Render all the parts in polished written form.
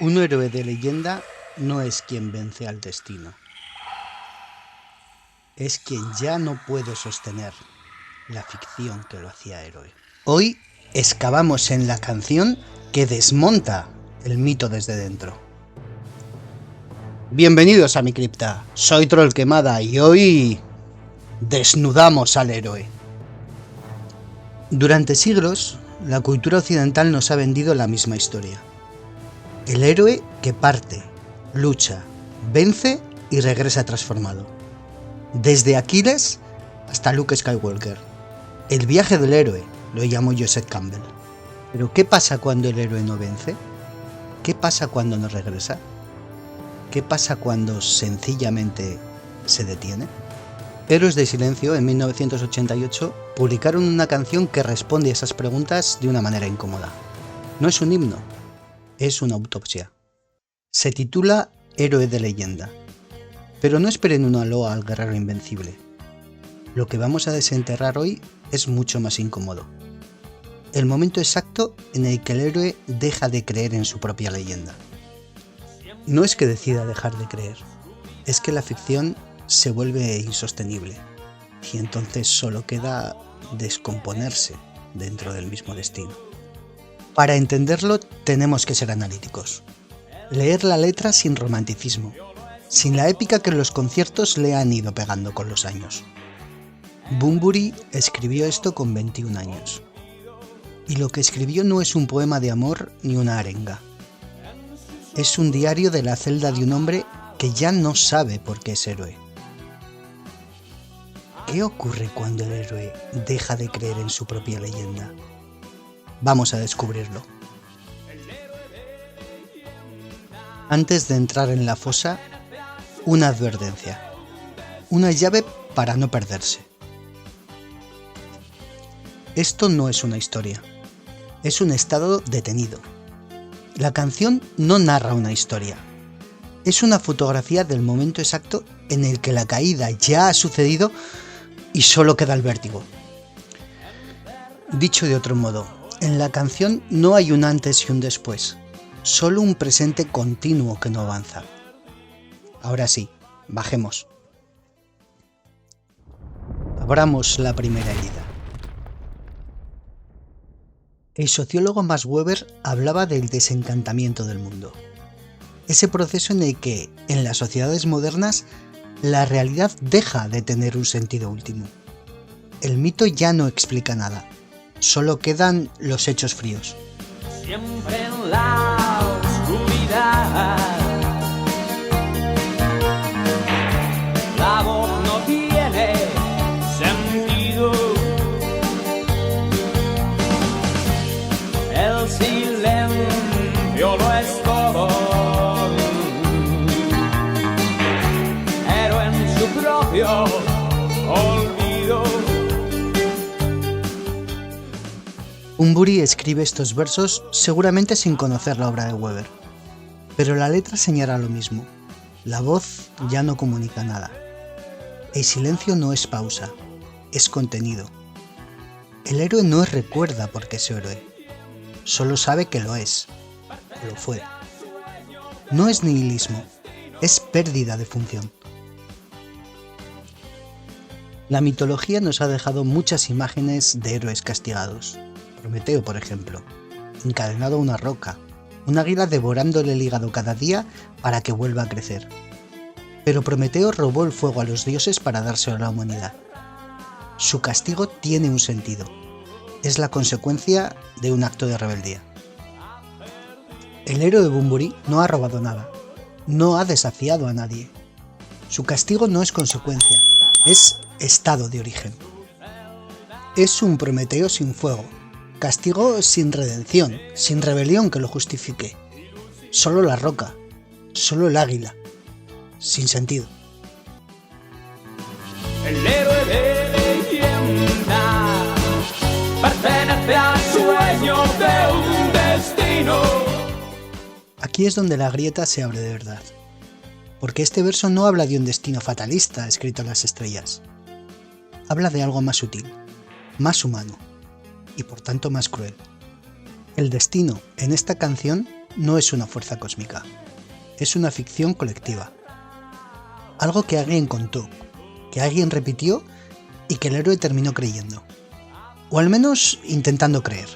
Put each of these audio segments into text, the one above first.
Un héroe de leyenda no es quien vence al destino. Es quien ya no puede sostener la ficción que lo hacía héroe. Hoy excavamos en la canción que desmonta el mito desde dentro. Bienvenidos a mi cripta, soy Trollquemada y hoy desnudamos al héroe. Durante siglos, la cultura occidental nos ha vendido la misma historia. El héroe que parte, lucha, vence y regresa transformado. Desde Aquiles hasta Luke Skywalker. El viaje del héroe, lo llamo Joseph Campbell. Pero ¿qué pasa cuando el héroe no vence? ¿Qué pasa cuando no regresa? ¿Qué pasa cuando sencillamente se detiene? Héroes de Silencio, en 1988, publicaron una canción que responde a esas preguntas de una manera incómoda. No es un himno, es una autopsia. Se titula Héroe de Leyenda. Pero no esperen una loa al guerrero invencible. Lo que vamos a desenterrar hoy es mucho más incómodo. El momento exacto en el que el héroe deja de creer en su propia leyenda. No es que decida dejar de creer, es que la ficción se vuelve insostenible y entonces solo queda descomponerse dentro del mismo destino. Para entenderlo tenemos que ser analíticos, leer la letra sin romanticismo, sin la épica que los conciertos le han ido pegando con los años. Bunbury escribió esto con 21 años, y lo que escribió no es un poema de amor ni una arenga. Es un diario de la celda de un hombre que ya no sabe por qué es héroe. ¿Qué ocurre cuando el héroe deja de creer en su propia leyenda? Vamos a descubrirlo. Antes de entrar en la fosa, una advertencia. Una llave para no perderse. Esto no es una historia. Es un estado detenido. La canción no narra una historia. Es una fotografía del momento exacto en el que la caída ya ha sucedido y solo queda el vértigo. Dicho de otro modo, en la canción no hay un antes y un después, solo un presente continuo que no avanza. Ahora sí, bajemos. Abramos la primera herida. El sociólogo Max Weber hablaba del desencantamiento del mundo. Ese proceso en el que, en las sociedades modernas, la realidad deja de tener un sentido último. El mito ya no explica nada, solo quedan los hechos fríos. Siempre en la oscuridad, la voz no tiene sentido, el silencio lo es todo, pero en su propio olvido. Bunbury escribe estos versos seguramente sin conocer la obra de Weber, pero la letra señala lo mismo. La voz ya no comunica nada. El silencio no es pausa, es contenido. El héroe no recuerda por qué es héroe, solo sabe que lo es, o lo fue. No es nihilismo, es pérdida de función. La mitología nos ha dejado muchas imágenes de héroes castigados. Prometeo, por ejemplo, encadenado a una roca, un águila devorándole el hígado cada día para que vuelva a crecer. Pero Prometeo robó el fuego a los dioses para dárselo a la humanidad. Su castigo tiene un sentido. Es la consecuencia de un acto de rebeldía. El héroe de Bunbury no ha robado nada, no ha desafiado a nadie. Su castigo no es consecuencia, es estado de origen. Es un Prometeo sin fuego. Castigo sin redención, sin rebelión que lo justifique. Solo la roca, solo el águila, sin sentido. El héroe de leyenda pertenece al sueño de un destino. Aquí es donde la grieta se abre de verdad. Porque este verso no habla de un destino fatalista escrito en las estrellas. Habla de algo más sutil, más humano y por tanto más cruel. El destino en esta canción no es una fuerza cósmica, es una ficción colectiva. Algo que alguien contó, que alguien repitió y que el héroe terminó creyendo. O al menos intentando creer.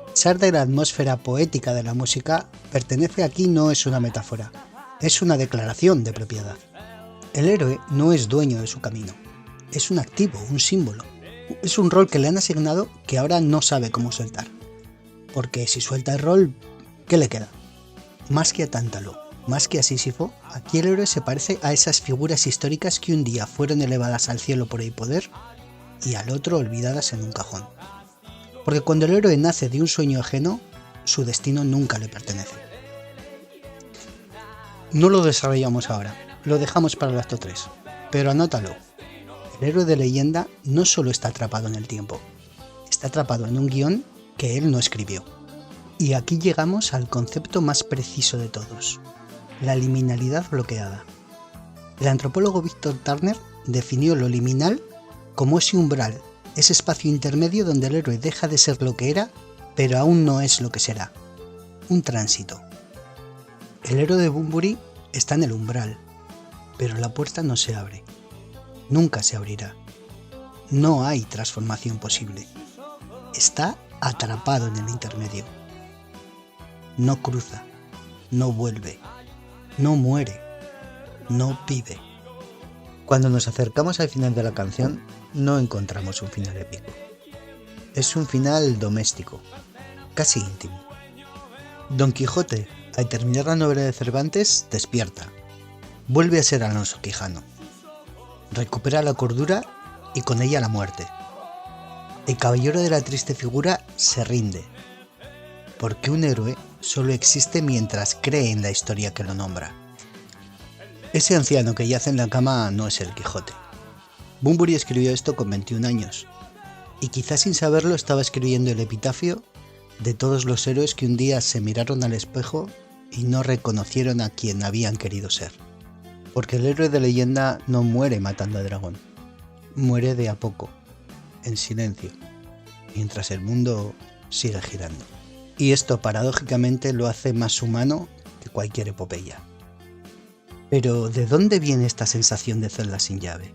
Pesar de la atmósfera poética de la música, pertenece aquí no es una metáfora, es una declaración de propiedad. El héroe no es dueño de su camino, es un activo, un símbolo. Es un rol que le han asignado que ahora no sabe cómo soltar. Porque si suelta el rol, ¿qué le queda? Más que a Tántalo, más que a Sísifo, aquí el héroe se parece a esas figuras históricas que un día fueron elevadas al cielo por el poder y al otro olvidadas en un cajón. Porque cuando el héroe nace de un sueño ajeno, su destino nunca le pertenece. No lo desarrollamos ahora, lo dejamos para el acto 3, pero anótalo. El héroe de leyenda no solo está atrapado en el tiempo, está atrapado en un guión que él no escribió. Y aquí llegamos al concepto más preciso de todos, la liminalidad bloqueada. El antropólogo Víctor Turner definió lo liminal como ese umbral, ese espacio intermedio donde el héroe deja de ser lo que era, pero aún no es lo que será. Un tránsito. El héroe de Bunbury está en el umbral, pero la puerta no se abre. Nunca se abrirá. No hay transformación posible. Está atrapado en el intermedio. No cruza, no vuelve, no muere, no vive. Cuando nos acercamos al final de la canción, no encontramos un final épico. Es un final doméstico, casi íntimo. Don Quijote, al terminar la novela de Cervantes, despierta. Vuelve a ser Alonso Quijano. Recupera la cordura y con ella la muerte. El caballero de la triste figura se rinde, porque un héroe solo existe mientras cree en la historia que lo nombra. Ese anciano que yace en la cama no es el Quijote. Bunbury escribió esto con 21 años, y quizás sin saberlo estaba escribiendo el epitafio de todos los héroes que un día se miraron al espejo y no reconocieron a quien habían querido ser. Porque el héroe de leyenda no muere matando a dragón, muere de a poco, en silencio, mientras el mundo sigue girando. Y esto paradójicamente lo hace más humano que cualquier epopeya. Pero ¿de dónde viene esta sensación de celda sin llave?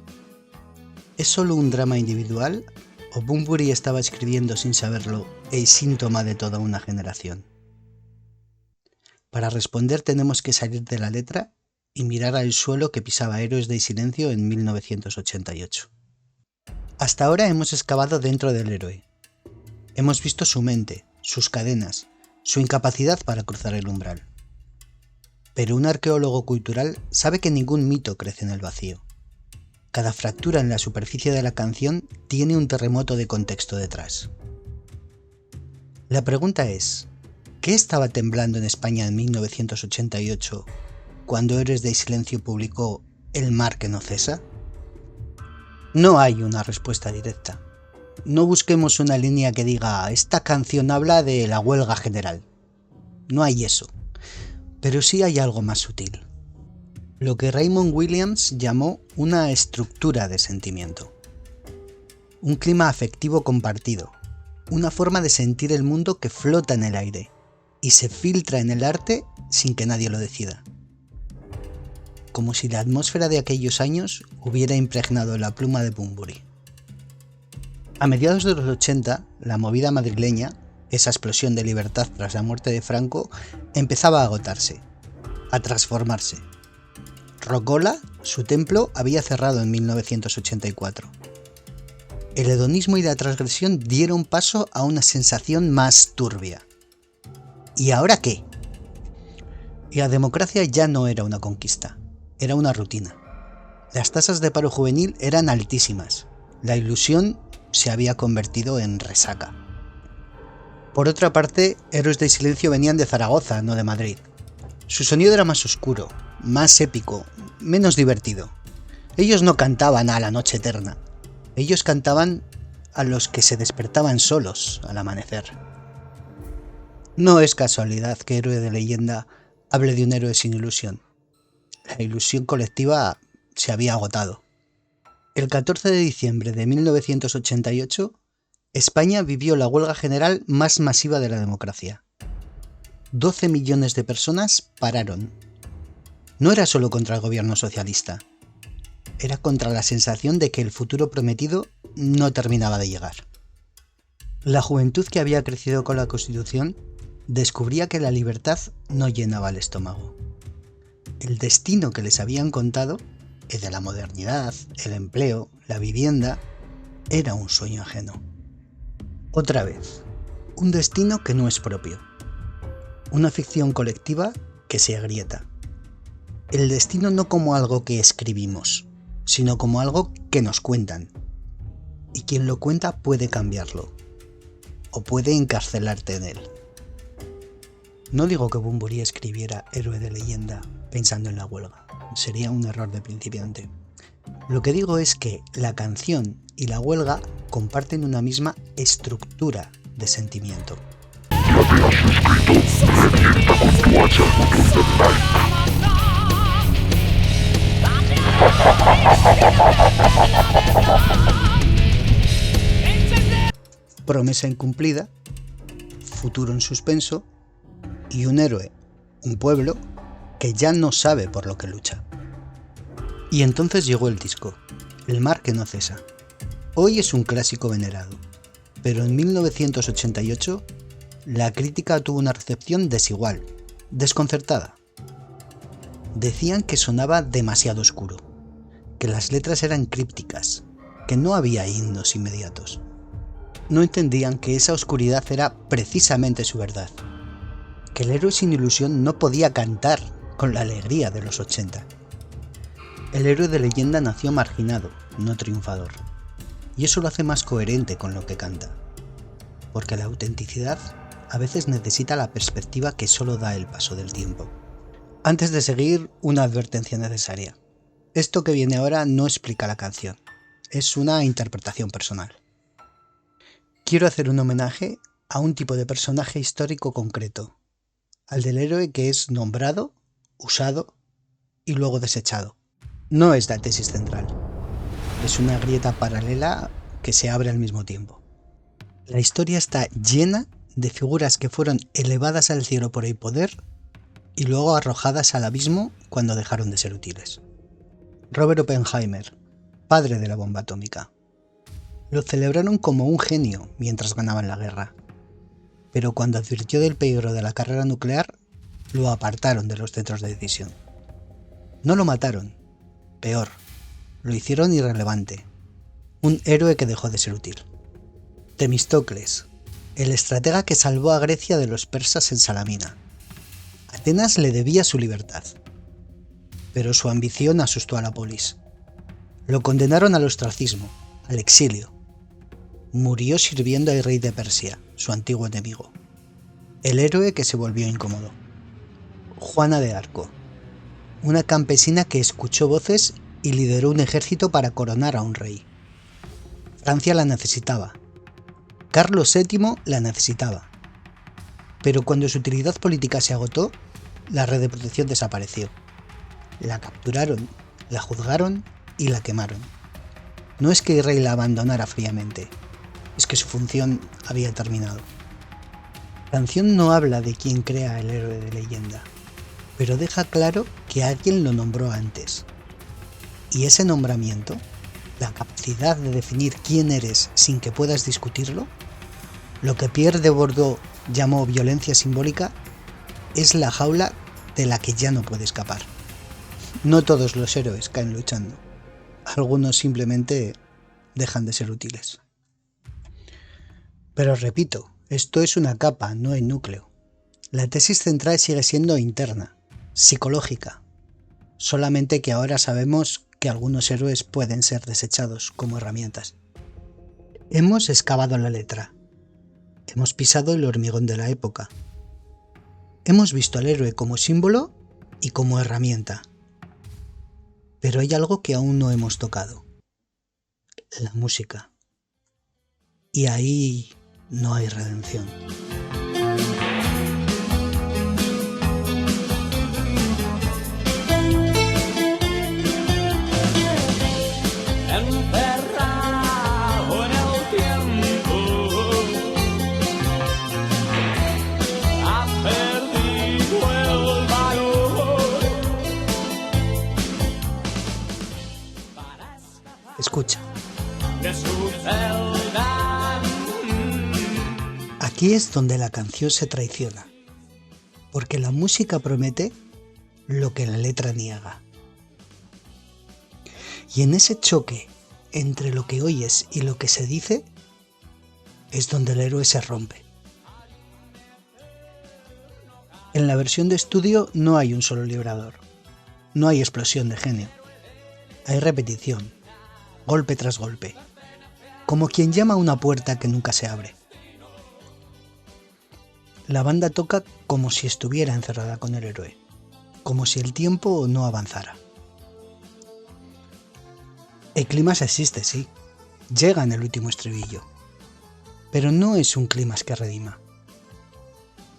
¿Es solo un drama individual o Bunbury estaba escribiendo sin saberlo el síntoma de toda una generación? Para responder tenemos que salir de la letra y mirar al suelo que pisaba Héroes del Silencio en 1988. Hasta ahora hemos excavado dentro del héroe. Hemos visto su mente, sus cadenas, su incapacidad para cruzar el umbral. Pero un arqueólogo cultural sabe que ningún mito crece en el vacío. Cada fractura en la superficie de la canción tiene un terremoto de contexto detrás. La pregunta es, ¿qué estaba temblando en España en 1988 cuando Héroes del Silencio publicó El mar que no cesa? No hay una respuesta directa. No busquemos una línea que diga, esta canción habla de la huelga general. No hay eso. Pero sí hay algo más sutil. Lo que Raymond Williams llamó una estructura de sentimiento. Un clima afectivo compartido. Una forma de sentir el mundo que flota en el aire y se filtra en el arte sin que nadie lo decida. Como si la atmósfera de aquellos años hubiera impregnado la pluma de Bunbury. A mediados de los 80, la movida madrileña, esa explosión de libertad tras la muerte de Franco, empezaba a agotarse, a transformarse. Rocola, su templo, había cerrado en 1984. El hedonismo y la transgresión dieron paso a una sensación más turbia. ¿Y ahora qué? Y la democracia ya no era una conquista, era una rutina. Las tasas de paro juvenil eran altísimas. La ilusión se había convertido en resaca. Por otra parte, Héroes del Silencio venían de Zaragoza, no de Madrid. Su sonido era más oscuro, más épico, menos divertido. Ellos no cantaban a la noche eterna. Ellos cantaban a los que se despertaban solos al amanecer. No es casualidad que Héroe de Leyenda hable de un héroe sin ilusión. La ilusión colectiva se había agotado. El 14 de diciembre de 1988, España vivió la huelga general más masiva de la democracia. 12 millones de personas pararon. No era solo contra el gobierno socialista, era contra la sensación de que el futuro prometido no terminaba de llegar. La juventud que había crecido con la Constitución descubría que la libertad no llenaba el estómago. El destino que les habían contado, el de la modernidad, el empleo, la vivienda, era un sueño ajeno. Otra vez, un destino que no es propio. Una ficción colectiva que se agrieta. El destino no como algo que escribimos, sino como algo que nos cuentan. Y quien lo cuenta puede cambiarlo, o puede encarcelarte en él. No digo que Bunbury escribiera Héroe de leyenda pensando en la huelga, sería un error de principiante. Lo que digo es que la canción y la huelga comparten una misma estructura de sentimiento. Ya te has inscrito, revienta con tu hacha el botón del like. Promesa incumplida, futuro en suspenso y un héroe, un pueblo que ya no sabe por lo que lucha. Y entonces llegó el disco, El mar que no cesa. Hoy es un clásico venerado, pero en 1988 la crítica tuvo una recepción desigual, desconcertada. Decían que sonaba demasiado oscuro, que las letras eran crípticas, que no había himnos inmediatos. No entendían que esa oscuridad era precisamente su verdad, que el héroe sin ilusión no podía cantar con la alegría de los 80. El héroe de leyenda nació marginado, no triunfador, y eso lo hace más coherente con lo que canta, porque la autenticidad a veces necesita la perspectiva que solo da el paso del tiempo. Antes de seguir, una advertencia necesaria. Esto que viene ahora no explica la canción, es una interpretación personal. Quiero hacer un homenaje a un tipo de personaje histórico concreto, al del héroe que es nombrado, usado y luego desechado. No es la tesis central, es una grieta paralela que se abre al mismo tiempo. La historia está llena de figuras que fueron elevadas al cielo por el poder y luego arrojadas al abismo cuando dejaron de ser útiles. Robert Oppenheimer, padre de la bomba atómica. Lo celebraron como un genio mientras ganaban la guerra, pero cuando advirtió del peligro de la carrera nuclear, lo apartaron de los centros de decisión. No lo mataron, peor, lo hicieron irrelevante, un héroe que dejó de ser útil. Temístocles, el estratega que salvó a Grecia de los persas en Salamina. Atenas le debía su libertad, pero su ambición asustó a la polis. Lo condenaron al ostracismo, al exilio. Murió sirviendo al rey de Persia, su antiguo enemigo. El héroe que se volvió incómodo. Juana de Arco, una campesina que escuchó voces y lideró un ejército para coronar a un rey. Francia la necesitaba. Carlos VII la necesitaba. Pero cuando su utilidad política se agotó, la red de protección desapareció. La capturaron, la juzgaron y la quemaron. No es que el rey la abandonara fríamente, es que su función había terminado. La canción no habla de quién crea el héroe de leyenda, pero deja claro que alguien lo nombró antes. Y ese nombramiento, la capacidad de definir quién eres sin que puedas discutirlo, lo que Pierre de Bordeaux llamó violencia simbólica, es la jaula de la que ya no puede escapar. No todos los héroes caen luchando, algunos simplemente dejan de ser útiles. Pero repito, esto es una capa, no el núcleo. La tesis central sigue siendo interna, psicológica, solamente que ahora sabemos que algunos héroes pueden ser desechados como herramientas. Hemos excavado la letra, hemos pisado el hormigón de la época, hemos visto al héroe como símbolo y como herramienta, pero hay algo que aún no hemos tocado, la música, y ahí no hay redención. Enterrado en el tiempo, ha perdido Escucha. des Zelda. Aquí es donde la canción se traiciona, porque la música promete lo que la letra niega. Y en ese choque entre lo que oyes y lo que se dice, es donde el héroe se rompe. En la versión de estudio no hay un solo librador, no hay explosión de genio, hay repetición, golpe tras golpe, como quien llama a una puerta que nunca se abre. La banda toca como si estuviera encerrada con el héroe, como si el tiempo no avanzara. El clímax existe, sí, llega en el último estribillo, pero no es un clímax que redima,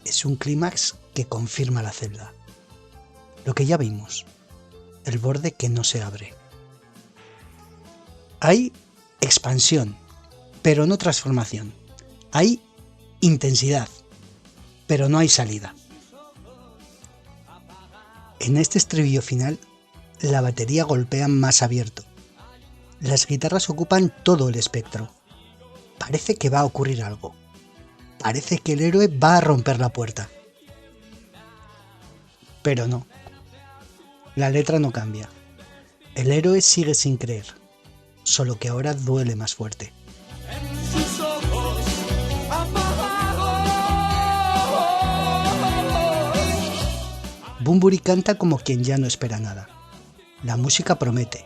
es un clímax que confirma la celda, lo que ya vimos, el borde que no se abre. Hay expansión, pero no transformación, hay intensidad, pero no hay salida. En este estribillo final, la batería golpea más abierto. Las guitarras ocupan todo el espectro. Parece que va a ocurrir algo. Parece que el héroe va a romper la puerta. Pero no. La letra no cambia. El héroe sigue sin creer, solo que ahora duele más fuerte. Sus ojos apagados. Bunbury canta como quien ya no espera nada. La música promete,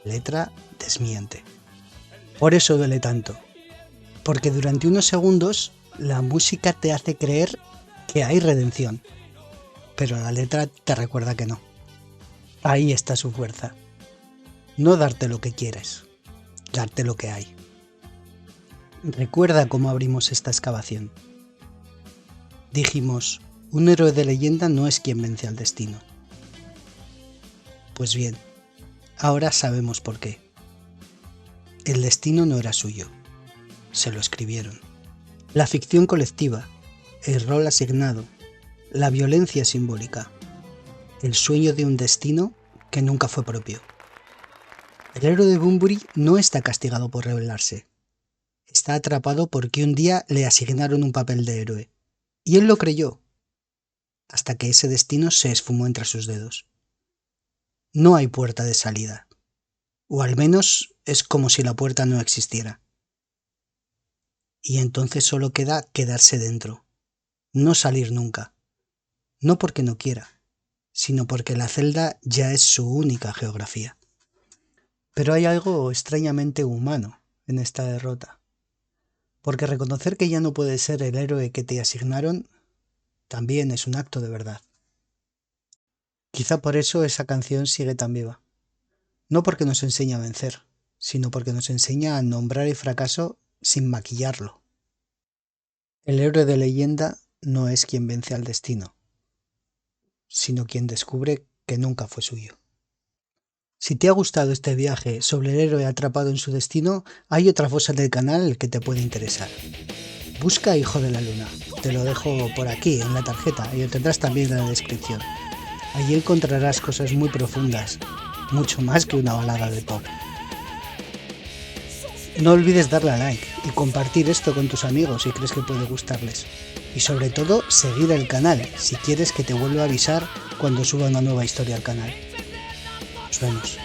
letra desmiente. Por eso duele tanto, porque durante unos segundos la música te hace creer que hay redención, pero la letra te recuerda que no. Ahí está su fuerza. No darte lo que quieres, darte lo que hay. Recuerda cómo abrimos esta excavación. Dijimos, un héroe de leyenda no es quien vence al destino. Pues bien, ahora sabemos por qué. El destino no era suyo, se lo escribieron. La ficción colectiva, el rol asignado, la violencia simbólica, el sueño de un destino que nunca fue propio. El héroe de Bunbury no está castigado por rebelarse. Está atrapado porque un día le asignaron un papel de héroe, y él lo creyó, hasta que ese destino se esfumó entre sus dedos. No hay puerta de salida, o al menos es como si la puerta no existiera. Y entonces solo queda quedarse dentro, no salir nunca, no porque no quiera, sino porque la celda ya es su única geografía. Pero hay algo extrañamente humano en esta derrota, porque reconocer que ya no puedes ser el héroe que te asignaron también es un acto de verdad. Quizá por eso esa canción sigue tan viva. No porque nos enseña a vencer, sino porque nos enseña a nombrar el fracaso sin maquillarlo. El héroe de leyenda no es quien vence al destino, sino quien descubre que nunca fue suyo. Si te ha gustado este viaje sobre el héroe atrapado en su destino, hay otra fosa del canal que te puede interesar. Busca Hijo de la Luna, te lo dejo por aquí en la tarjeta y lo tendrás también en la descripción. Allí encontrarás cosas muy profundas, mucho más que una balada de pop. No olvides darle a like y compartir esto con tus amigos si crees que puede gustarles. Y sobre todo, seguir el canal si quieres que te vuelva a avisar cuando suba una nueva historia al canal. Nos vemos.